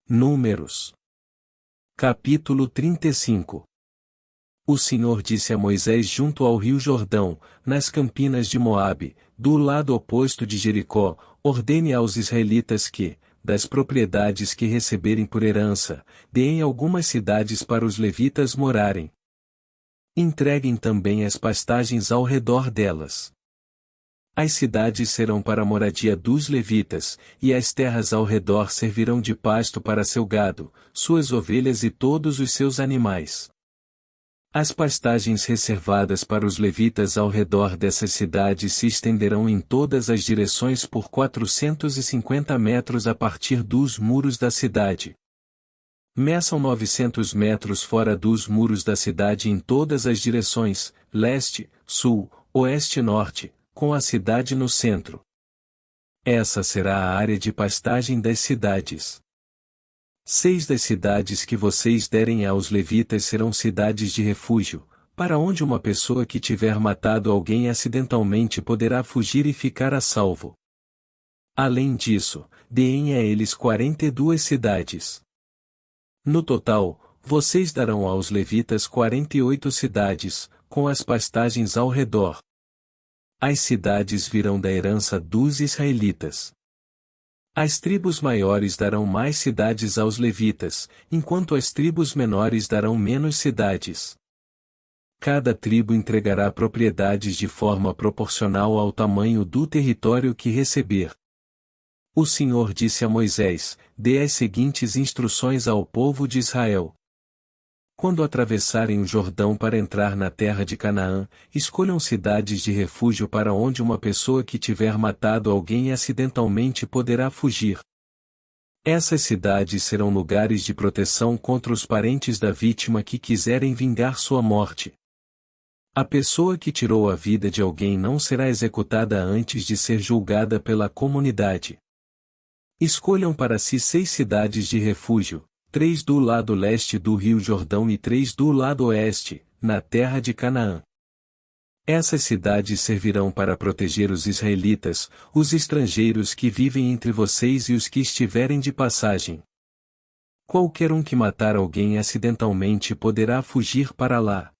Números. Capítulo 35. O Senhor disse a Moisés junto ao rio Jordão, nas campinas de Moabe, do lado oposto de Jericó, ordene aos israelitas que, das propriedades que receberem por herança, deem algumas cidades para os levitas morarem. Entreguem também as pastagens ao redor delas. As cidades serão para a moradia dos levitas, e as terras ao redor servirão de pasto para seu gado, suas ovelhas e todos os seus animais. As pastagens reservadas para os levitas ao redor dessas cidades se estenderão em todas as direções por 450 metros a partir dos muros da cidade. Meçam 900 metros fora dos muros da cidade em todas as direções, leste, sul, oeste e norte, com a cidade no centro. Essa será a área de pastagem das cidades. 6 das cidades que vocês derem aos levitas serão cidades de refúgio, para onde uma pessoa que tiver matado alguém acidentalmente poderá fugir e ficar a salvo. Além disso, deem a eles 42 cidades. No total, vocês darão aos levitas 48 cidades, com as pastagens ao redor. As cidades virão da herança dos israelitas. As tribos maiores darão mais cidades aos levitas, enquanto as tribos menores darão menos cidades. Cada tribo entregará propriedades de forma proporcional ao tamanho do território que receber. O Senhor disse a Moisés: dê as seguintes instruções ao povo de Israel. Quando atravessarem o Jordão para entrar na terra de Canaã, escolham cidades de refúgio para onde uma pessoa que tiver matado alguém acidentalmente poderá fugir. Essas cidades serão lugares de proteção contra os parentes da vítima que quiserem vingar sua morte. A pessoa que tirou a vida de alguém não será executada antes de ser julgada pela comunidade. Escolham para si 6 cidades de refúgio, 3 do lado leste do rio Jordão e 3 do lado oeste, na terra de Canaã. Essas cidades servirão para proteger os israelitas, os estrangeiros que vivem entre vocês e os que estiverem de passagem. Qualquer um que matar alguém acidentalmente poderá fugir para lá.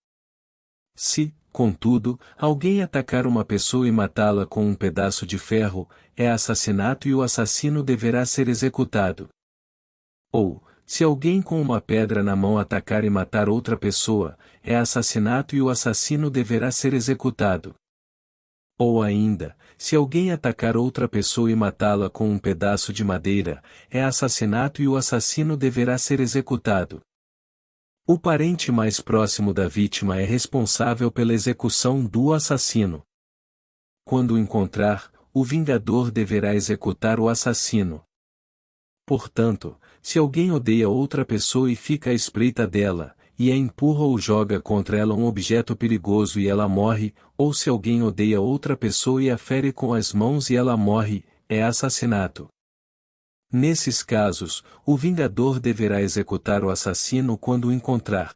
Se, contudo, alguém atacar uma pessoa e matá-la com um pedaço de ferro, é assassinato e o assassino deverá ser executado. Ou, se alguém com uma pedra na mão atacar e matar outra pessoa, é assassinato e o assassino deverá ser executado. Ou ainda, se alguém atacar outra pessoa e matá-la com um pedaço de madeira, é assassinato e o assassino deverá ser executado. O parente mais próximo da vítima é responsável pela execução do assassino. Quando o encontrar, o vingador deverá executar o assassino. Portanto, se alguém odeia outra pessoa e fica à espreita dela, e a empurra ou joga contra ela um objeto perigoso e ela morre, ou se alguém odeia outra pessoa e a fere com as mãos e ela morre, é assassinato. Nesses casos, o vingador deverá executar o assassino quando o encontrar.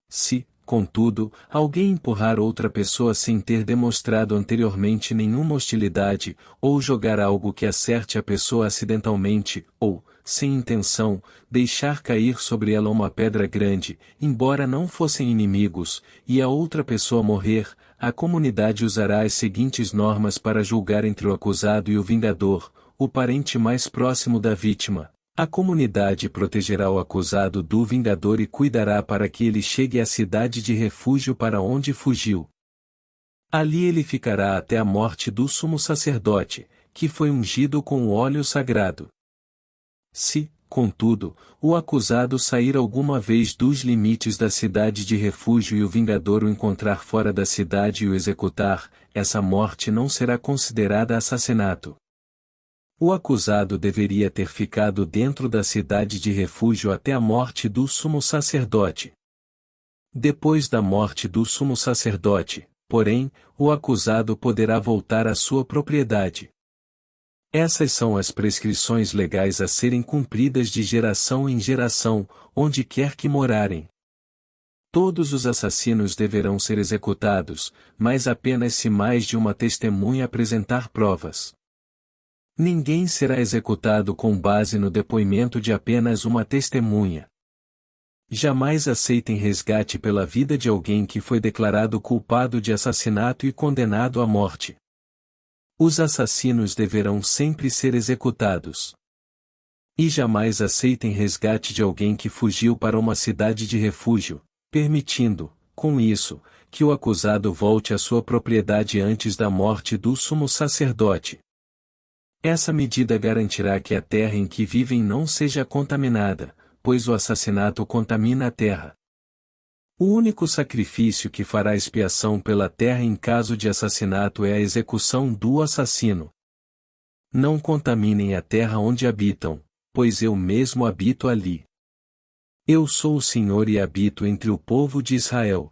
Se, contudo, alguém empurrar outra pessoa sem ter demonstrado anteriormente nenhuma hostilidade, ou jogar algo que acerte a pessoa acidentalmente, ou, sem intenção, deixar cair sobre ela uma pedra grande, embora não fossem inimigos, e a outra pessoa morrer, a comunidade usará as seguintes normas para julgar entre o acusado e o vingador, o parente mais próximo da vítima. A comunidade protegerá o acusado do vingador e cuidará para que ele chegue à cidade de refúgio para onde fugiu. Ali ele ficará até a morte do sumo sacerdote, que foi ungido com o óleo sagrado. Se, contudo, o acusado sair alguma vez dos limites da cidade de refúgio e o vingador o encontrar fora da cidade e o executar, essa morte não será considerada assassinato. O acusado deveria ter ficado dentro da cidade de refúgio até a morte do sumo sacerdote. Depois da morte do sumo sacerdote, porém, o acusado poderá voltar à sua propriedade. Essas são as prescrições legais a serem cumpridas de geração em geração, onde quer que morarem. Todos os assassinos deverão ser executados, mas apenas se mais de uma testemunha apresentar provas. Ninguém será executado com base no depoimento de apenas uma testemunha. Jamais aceitem resgate pela vida de alguém que foi declarado culpado de assassinato e condenado à morte. Os assassinos deverão sempre ser executados. E jamais aceitem resgate de alguém que fugiu para uma cidade de refúgio, permitindo, com isso, que o acusado volte à sua propriedade antes da morte do sumo sacerdote. Essa medida garantirá que a terra em que vivem não seja contaminada, pois o assassinato contamina a terra. O único sacrifício que fará expiação pela terra em caso de assassinato é a execução do assassino. Não contaminem a terra onde habitam, pois eu mesmo habito ali. Eu sou o Senhor e habito entre o povo de Israel.